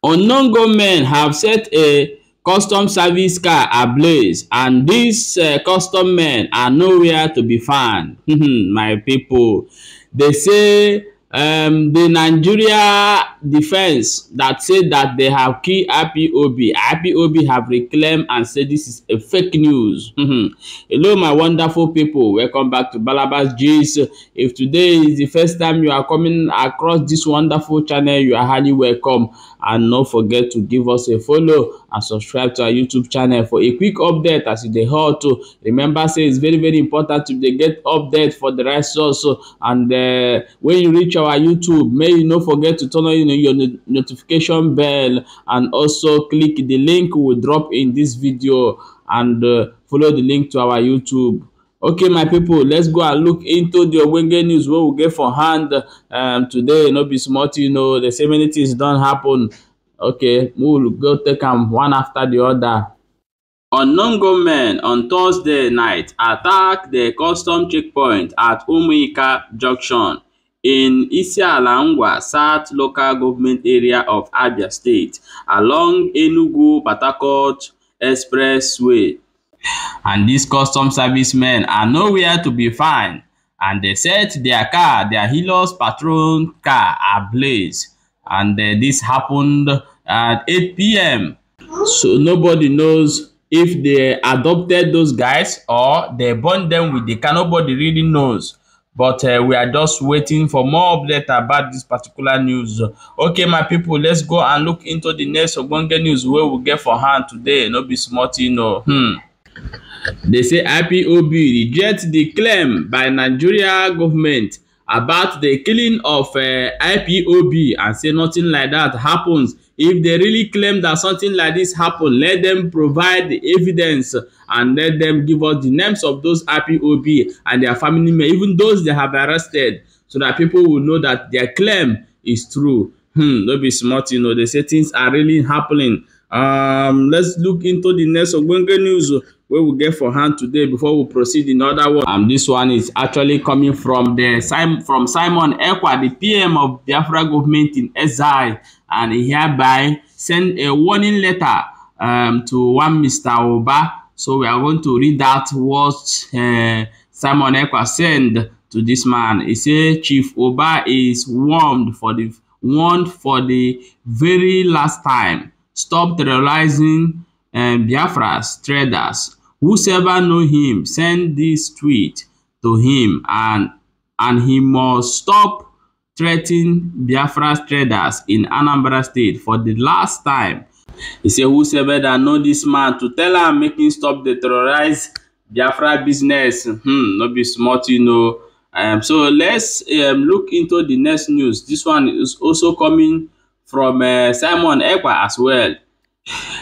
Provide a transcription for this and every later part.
Unknown gunmen have set a custom service car ablaze, and these custom men are nowhere to be found. My people, they say the Nigeria defense that said that they have killed IPOB have reclaimed and said this is a fake news. Hello, my wonderful people. Welcome back to Balabas G's. If today is the first time you are coming across this wonderful channel, you are highly welcome. And don't forget to give us a follow and subscribe to our YouTube channel for a quick update as you dey hot to. Remember, say it's very important to get update for the right source. And when you reach our YouTube, may you not forget to turn on your notification bell and also click the link we will drop in this video and follow the link to our YouTube. Okay, my people, let's go and look into the Ogbonge news wey we get for hand today. No be small, they say many things don't happen. Okay, we'll go take them one after the other. Unknown gunmen on Thursday night attacked the custom checkpoint at Umuikaa Junction in Isiala South local government area of Abia State along Enugu Harcourt Expressway. And these custom servicemen are nowhere to be found, and they set their Helios patrol car ablaze. And this happened at 8 p.m. So nobody knows if they adopted those guys or they burned them with the car. Nobody really knows. But we are just waiting for more update about this particular news. Okay, my people, let's go and look into the next Ogbonge news where we get for hand today. No be small, They say IPOB reject the claim by Nigeria government about the killing of IPOB and say nothing like that happens. If they really claim that something like this happened, let them provide the evidence and let them give us the names of those IPOB and their family members, even those they have arrested, so that people will know that their claim is true. Don't be smart, they say things are really happening. Let's look into the next Ogbonge news where we get for hand today before we proceed in other one. This one is actually coming from Simon Ekpa, the PM of Biafra government in exile, and he hereby sent a warning letter to one Mr. Oba. So we are going to read that what Simon Ekpa sent to this man. He said Chief Oba is warned for the very last time. Stop terrorizing Biafra's traders. Whosoever know him, send this tweet to him, and he must stop threatening Biafra's traders in Anambra State for the last time. He said, whosoever that know this man, to tell him make him stop the terrorize Biafra business. No be smart, So let's look into the next news. This one is also coming from Simon Ekpa as well.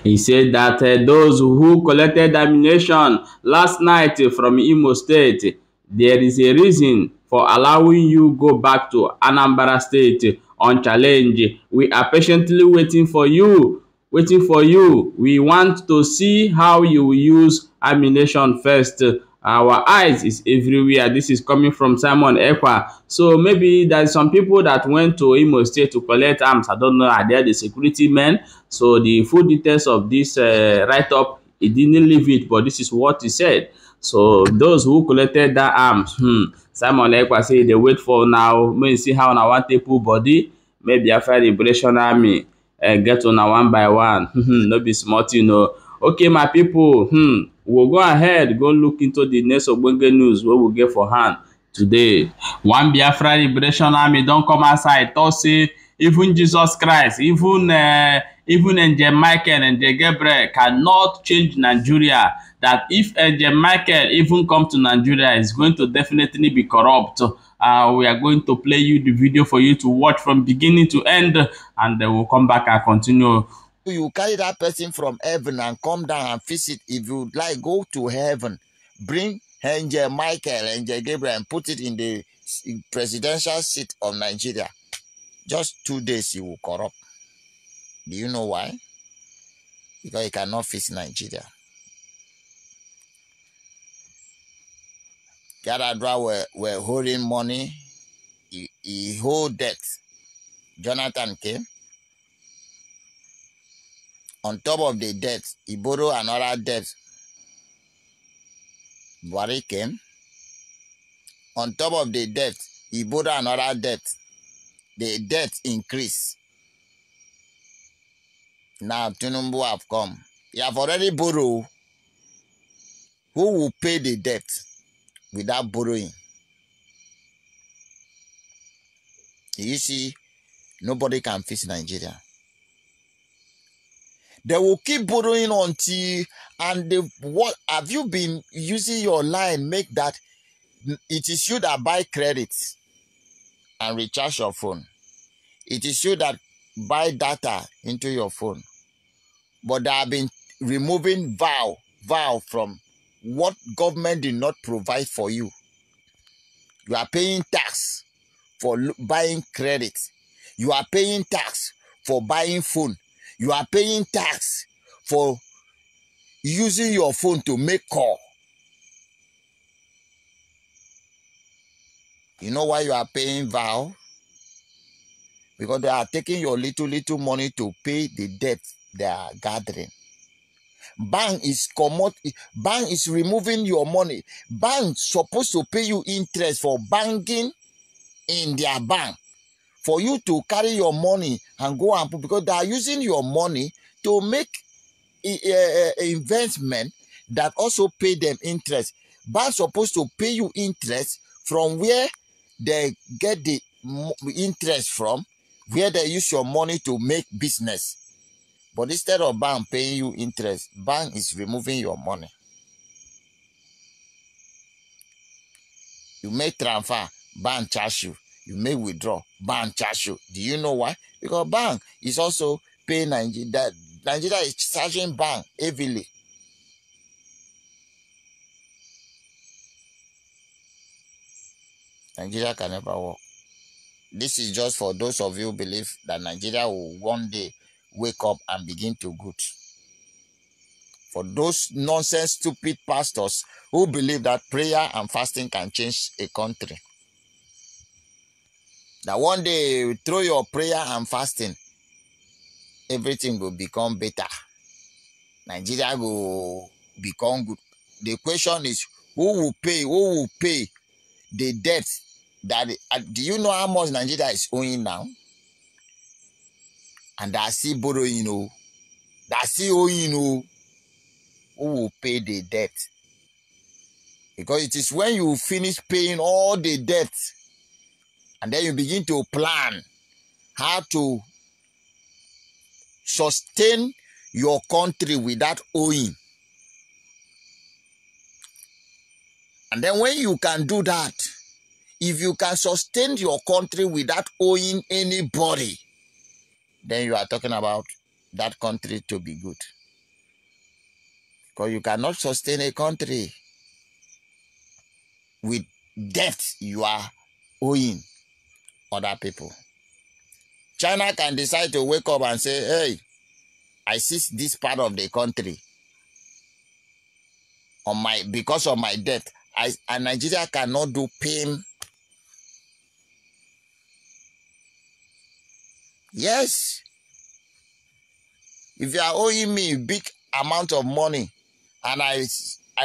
He said that those who collected ammunition last night from Imo State, there is a reason for allowing you go back to Anambra State on challenge. We are patiently waiting for you. We want to see how you will use ammunition first. Our eyes is everywhere. This is coming from Simon Ekpa. So maybe there's some people that went to Imo State to collect arms. I don't know, are they the security men? So the full details of this write-up, he didn't leave it, but this is what he said. So those who collected that arms, Simon Ekpa say they wait for now. May see how now one take full body. Maybe after the Liberation Army get on one by one. No be smart, Okay, my people. We'll go ahead, go look into the next Ogbonge news where we get for hand today. One Biafra Liberation Army don't come outside. Talk say even Jesus Christ, even Angel Michael and Angel Gabriel cannot change Nigeria. That if Angel Michael even come to Nigeria, is going to definitely be corrupt. We are going to play you the video for you to watch from beginning to end, and then we'll come back and continue. You carry that person from heaven and come down and visit. If you like, go to heaven, bring Angel Michael, Angel Gabriel, and put it in the presidential seat of Nigeria. Just 2 days, he will corrupt. Do you know why? Because he cannot fix Nigeria. Yaradra were holding money. He hold debt. Jonathan came. On top of the debt, he borrowed another debt. Buhari came. On top of the debt, he borrowed another debt. The debt increased. Now Tinubu have come. He have already borrowed. Who will pay the debt without borrowing? You see, nobody can fix Nigeria. They will keep borrowing until, and what have you been using your line make that it is you that buy credit and recharge your phone. It is you that buy data into your phone. But they have been removing vow from what government did not provide for you. You are paying tax for buying credit. You are paying tax for buying phone. You are paying tax for using your phone to make call. You know why you are paying vow? Because they are taking your little money to pay the debt they are gathering. Bank is removing your money. Bank supposed to pay you interest for banking in their bank. For you to carry your money and go and put, because they are using your money to make investment that also pay them interest. Bank supposed to pay you interest from where they get the interest from, where they use your money to make business. But instead of bank paying you interest, bank is removing your money. You make transfer, bank charge you. You may withdraw, bank charge you. Do you know why? Because bank is also paying Nigeria. Nigeria is charging bank heavily. Nigeria can never work. This is just for those of you who believe that Nigeria will one day wake up and begin to good. For those nonsense, stupid pastors who believe that prayer and fasting can change a country. That one day, through your prayer and fasting, everything will become better. Nigeria will become good. The question is, who will pay the debt that, do you know how much Nigeria is owing now? And that's still borrowing, that's still owing, who will pay the debt? Because it is when you finish paying all the debt, and then you begin to plan how to sustain your country without owing. And then when you can do that, if you can sustain your country without owing anybody, then you are talking about that country to be good. Because you cannot sustain a country with debt you are owing other people. China can decide to wake up and say, hey, I seize this part of the country because of my debt. And Nigeria cannot do PIM. Yes. If you are owing me a big amount of money, and I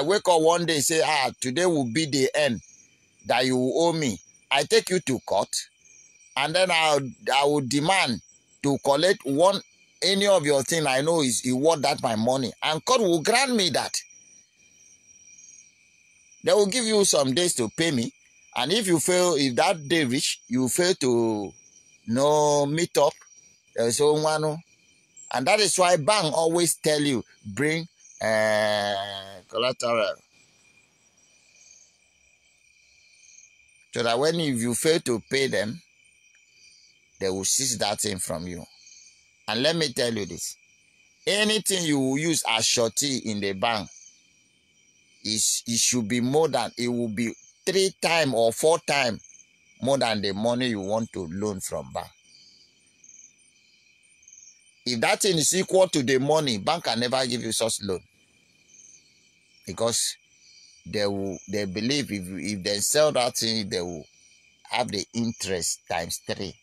wake up one day and say, today will be the end that you owe me, I take you to court, and then I will demand to collect any of your thing I know is worth that my money, and court will grant me that. They will give you some days to pay me, and if you fail, if that day reach, you fail to meet up, so one, and that is why bank always tell you bring collateral, so that when if you fail to pay them, they will seize that thing from you. And let me tell you this: anything you will use as surety in the bank, it should be more than, it will be 3 times or 4 times more than the money you want to loan from bank. If that thing is equal to the money, bank can never give you such loan. Because they believe if they sell that thing, they will have the interest times 3.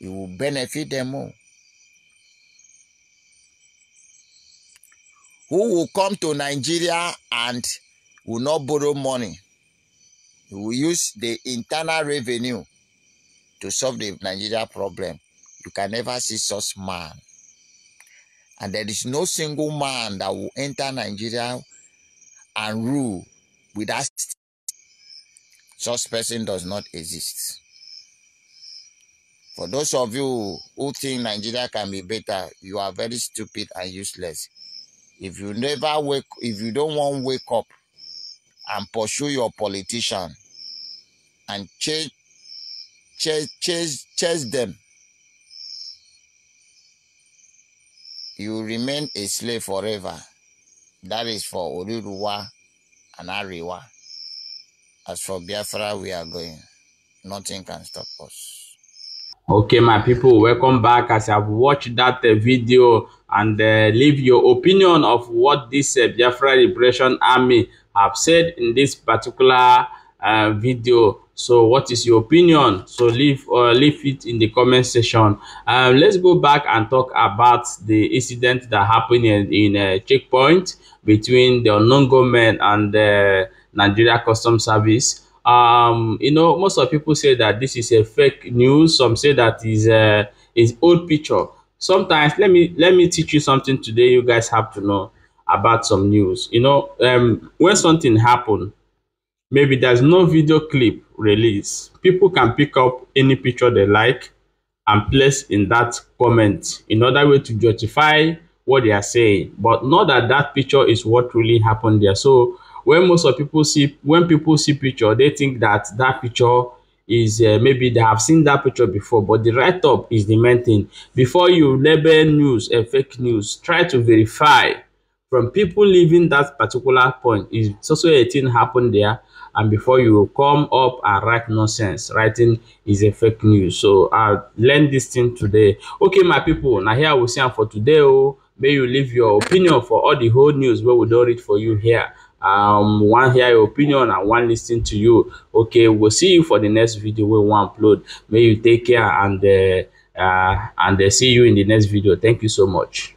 It will benefit them more. who will come to Nigeria and will not borrow money. He will use the internal revenue to solve the Nigeria problem. You can never see such man. And there is no single man that will enter Nigeria and rule without. Such person does not exist. For those of you who think Nigeria can be better, you are very stupid and useless. If you don't want to wake up and pursue your politician and chase them, you remain a slave forever. That is for Oriruwa and Ariwa. As for Biafra, we are going. Nothing can stop us. Okay, my people, welcome back. As I've watched that video and leave your opinion of what this Biafra Liberation Army have said in this particular video. So what is your opinion? So leave it in the comment section. Let's go back and talk about the incident that happened in a checkpoint between the unknown government and the Nigeria Customs Service. You know, most of people say that this is a fake news. Some say that is old picture. Sometimes let me teach you something today. You guys have to know about some news. You know, when something happen, maybe there's no video clip release, people can pick up any picture they like and place in that comment in order way to justify what they are saying, but not that that picture is what really happened there. So when people see picture, they think that that picture is maybe they have seen that picture before, but the write-up is the main thing. Before you label news a fake news, try to verify from people living that particular point. Is also a thing happened there, and before you come up and write nonsense, writing is a fake news. So I learned this thing today. Okay, my people, now here we see for today. Oh, may you leave your opinion for all the whole news where we don't read for you here. One hear your opinion and one listen to you. Okay, we'll see you for the next video we want upload. May you take care and see you in the next video. Thank you so much.